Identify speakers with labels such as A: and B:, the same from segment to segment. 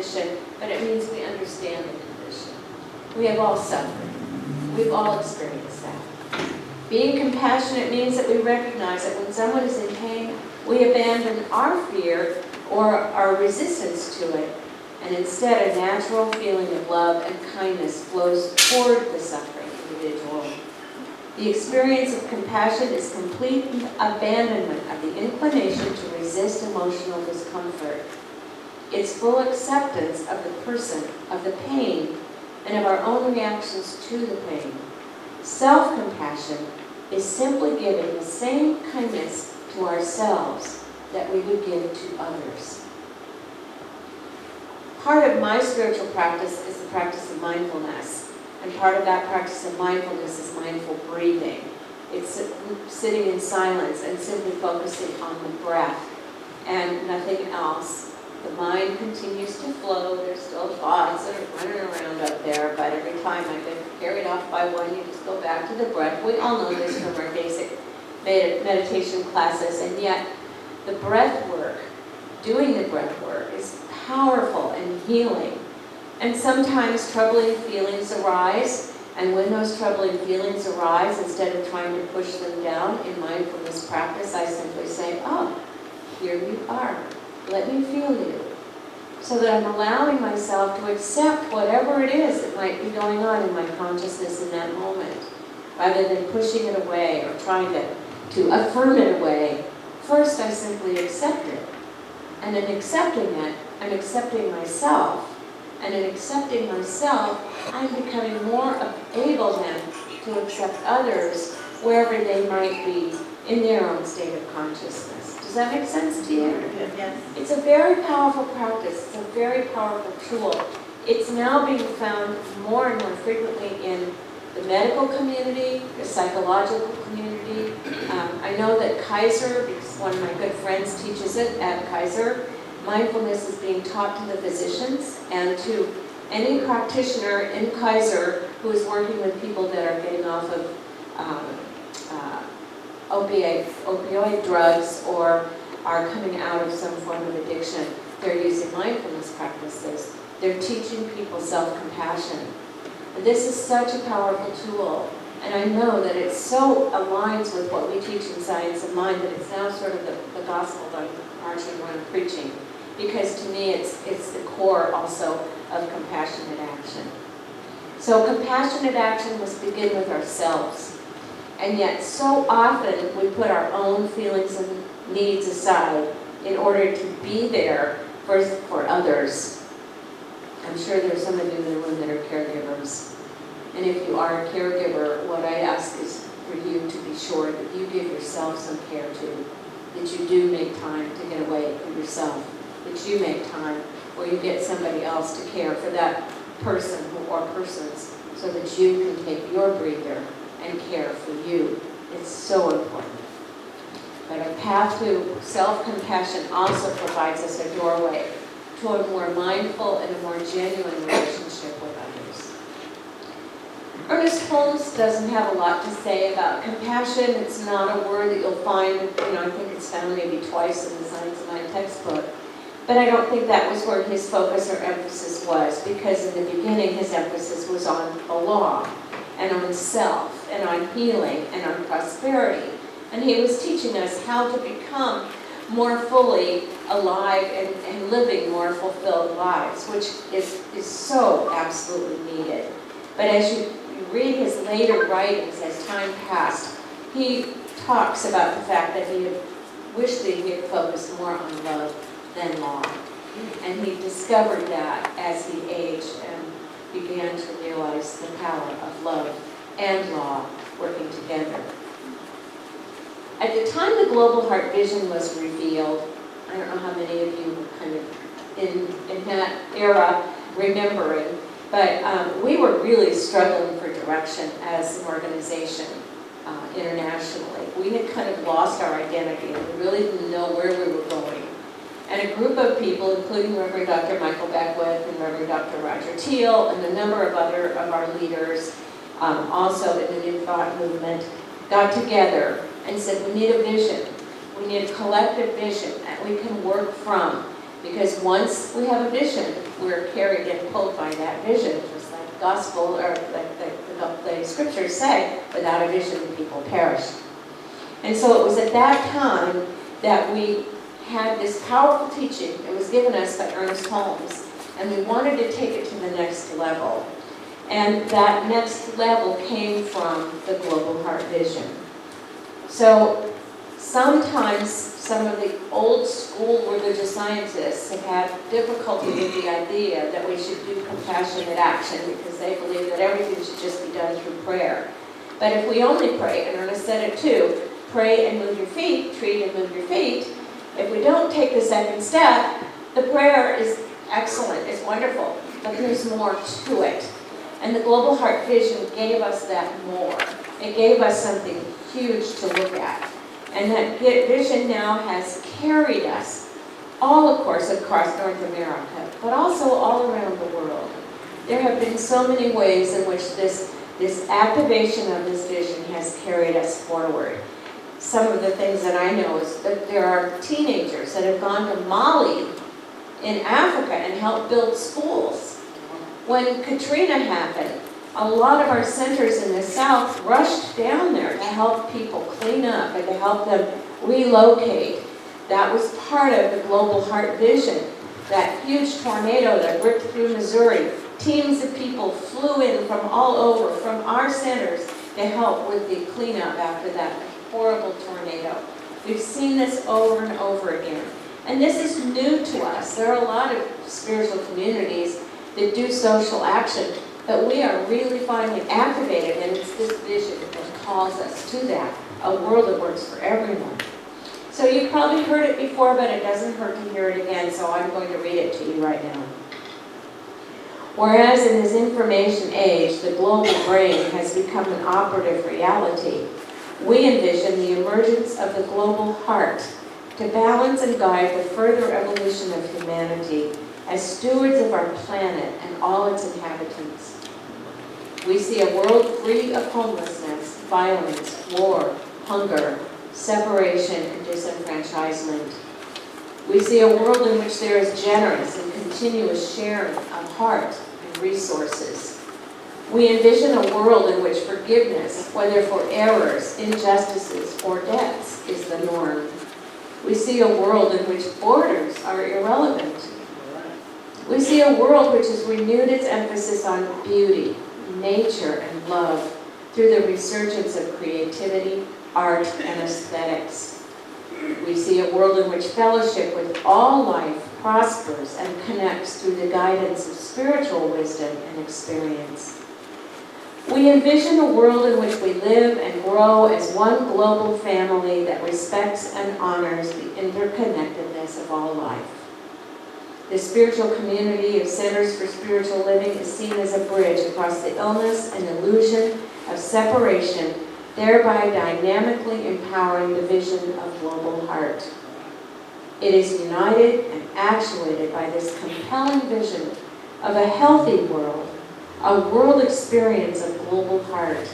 A: condition, but it means we understand the condition. We have all suffered. We've all experienced that. Being compassionate means that we recognize that when someone is in pain, we abandon our fear or our resistance to it, and instead a natural feeling of love and kindness flows toward the suffering individual. The experience of compassion is complete abandonment of the inclination to resist emotional discomfort. It's full acceptance of the person, of the pain, and of our own reactions to the pain. Self-compassion is simply giving the same kindness to ourselves that we would give to others. Part of my spiritual practice is the practice of mindfulness. And part of that practice of mindfulness is mindful breathing. It's sitting in silence and simply focusing on the breath and nothing else. The mind continues to flow. There's still thoughts that are running around up there, but every time I get carried off by one, you just go back to the breath. We all know this from our basic meditation classes, and yet the breath work, doing the breath work, is powerful and healing. And sometimes troubling feelings arise, and when those troubling feelings arise, instead of trying to push them down in mindfulness practice, I simply say, oh, here you are. Let me feel you. So that I'm allowing myself to accept whatever it is that might be going on in my consciousness in that moment, rather than pushing it away or trying to affirm it away. First, I simply accept it. And in accepting it, I'm accepting myself. And in accepting myself, I'm becoming more able then to accept others wherever they might be in their own state of consciousness. Does that make sense to you?
B: Yes.
A: It's a very powerful practice. It's a very powerful tool. It's now being found more and more frequently in the medical community, the psychological community. I know that Kaiser, because one of my good friends teaches it at Kaiser, mindfulness is being taught to the physicians and to any practitioner in Kaiser who is working with people that are getting off of opioid drugs or are coming out of some form of addiction. They're using mindfulness practices. They're teaching people self-compassion. And this is such a powerful tool. And I know that it so aligns with what we teach in Science of Mind that it's now sort of the gospel that I'm marching around preaching. Because to me, it's the core also of compassionate action. So compassionate action must begin with ourselves. And yet so often we put our own feelings and needs aside in order to be there for others. I'm sure there's some of you in the room that are caregivers. And if you are a caregiver, what I ask is for you to be sure that you give yourself some care too. That you do make time to get away from yourself. That you make time where you get somebody else to care for that person or persons so that you can take your breather and care for you. It's so important. But a path to self-compassion also provides us a doorway to a more mindful and a more genuine relationship with others. Ernest Holmes doesn't have a lot to say about compassion. It's not a word that you'll find, I think it's found maybe twice in the Science of Mind textbook. But I don't think that was where his focus or emphasis was, because in the beginning his emphasis was on the law, and on self, and on healing, and on prosperity. And he was teaching us how to become more fully alive and living more fulfilled lives, which is so absolutely needed. But as you read his later writings as time passed, he talks about the fact that he wished that he had focused more on love than law. And he discovered that as he aged and began to realize the power of love and law working together. At the time the Global Heart Vision was revealed, I don't know how many of you were kind of in that era remembering, but we were really struggling for direction as an organization internationally. We had kind of lost our identity and we really didn't know where we were going. And a group of people, including Reverend Dr. Michael Beckwith and Reverend Dr. Roger Teal and a number of other of our leaders, also in the New Thought movement, got together and said, we need a vision. We need a collective vision that we can work from, Because once we have a vision, we're carried and pulled by that vision, just like the gospel, or like the scriptures say, without a vision the people perish. And so it was at that time that we had this powerful teaching. It was given us by Ernest Holmes, and we wanted to take it to the next level. And that next level came from the Global Heart Vision. So sometimes some of the old school religious scientists have had difficulty with the idea that we should do compassionate action because they believe that everything should just be done through prayer. But if we only pray, and Ernest said it too, pray and move your feet, treat and move your feet, if we don't take the second step, the prayer is excellent, it's wonderful, but there's more to it. And the Global Heart Vision gave us that more. It gave us something huge to look at. And that vision now has carried us all, of course, across North America, but also all around the world. There have been so many ways in which this activation of this vision has carried us forward. Some of the things that I know is that there are teenagers that have gone to Mali in Africa and helped build schools. When Katrina happened, a lot of our centers in the South rushed down there to help people clean up and to help them relocate. That was part of the Global Heart Vision. That huge tornado that ripped through Missouri, teams of people flew in from all over, from our centers, to help with the cleanup after that horrible tornado. We've seen this over and over again. And this is new to us. There are a lot of spiritual communities that do social action, but we are really finally activated, and it's this vision that calls us to that, a world that works for everyone. So you've probably heard it before, but it doesn't hurt to hear it again, so I'm going to read it to you right now. Whereas in this information age, the global brain has become an operative reality, we envision the emergence of the global heart to balance and guide the further evolution of humanity as stewards of our planet and all its inhabitants. We see a world free of homelessness, violence, war, hunger, separation, and disenfranchisement. We see a world in which there is generous and continuous sharing of heart and resources. We envision a world in which forgiveness, whether for errors, injustices, or debts, is the norm. We see a world in which borders are irrelevant. We see a world which has renewed its emphasis on beauty, nature, and love through the resurgence of creativity, art, and aesthetics. We see a world in which fellowship with all life prospers and connects through the guidance of spiritual wisdom and experience. We envision a world in which we live and grow as one global family that respects and honors the interconnectedness of all life. The spiritual community of Centers for Spiritual Living is seen as a bridge across the illness and illusion of separation, thereby dynamically empowering the vision of Global Heart. It is united and actuated by this compelling vision of a healthy world, a world experience of Global Heart,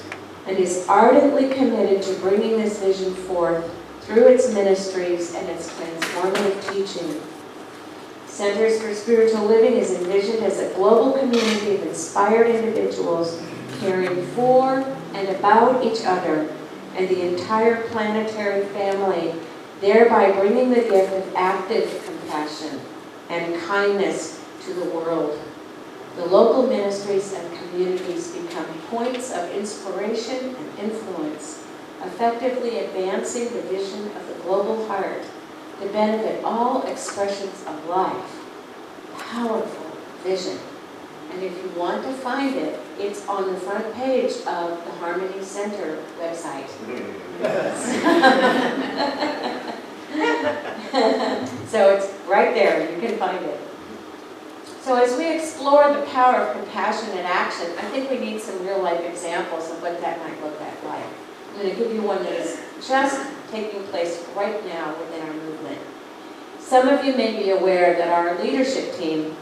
A: and is ardently committed to bringing this vision forth through its ministries and its transformative teaching. Centers for Spiritual Living is envisioned as a global community of inspired individuals caring for and about each other and the entire planetary family, thereby bringing the gift of active compassion and kindness to the world. The local ministries and communities become points of inspiration and influence, effectively advancing the vision of the Global Heart to benefit all expressions of life. Powerful vision. And if you want to find it, it's on the front page of the Harmony Center website. So it's right there, you can find it. So as we explore the power of compassionate action, I think we need some real life examples of what that might look like. I'm going to give you one that is just taking place right now within our movement. Some of you may be aware that our leadership team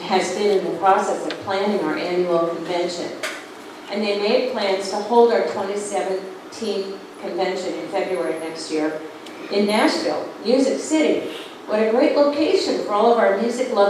A: has been in the process of planning our annual convention. And they made plans to hold our 2017 convention in February next year in Nashville, Music City. What a great location for all of our music-loving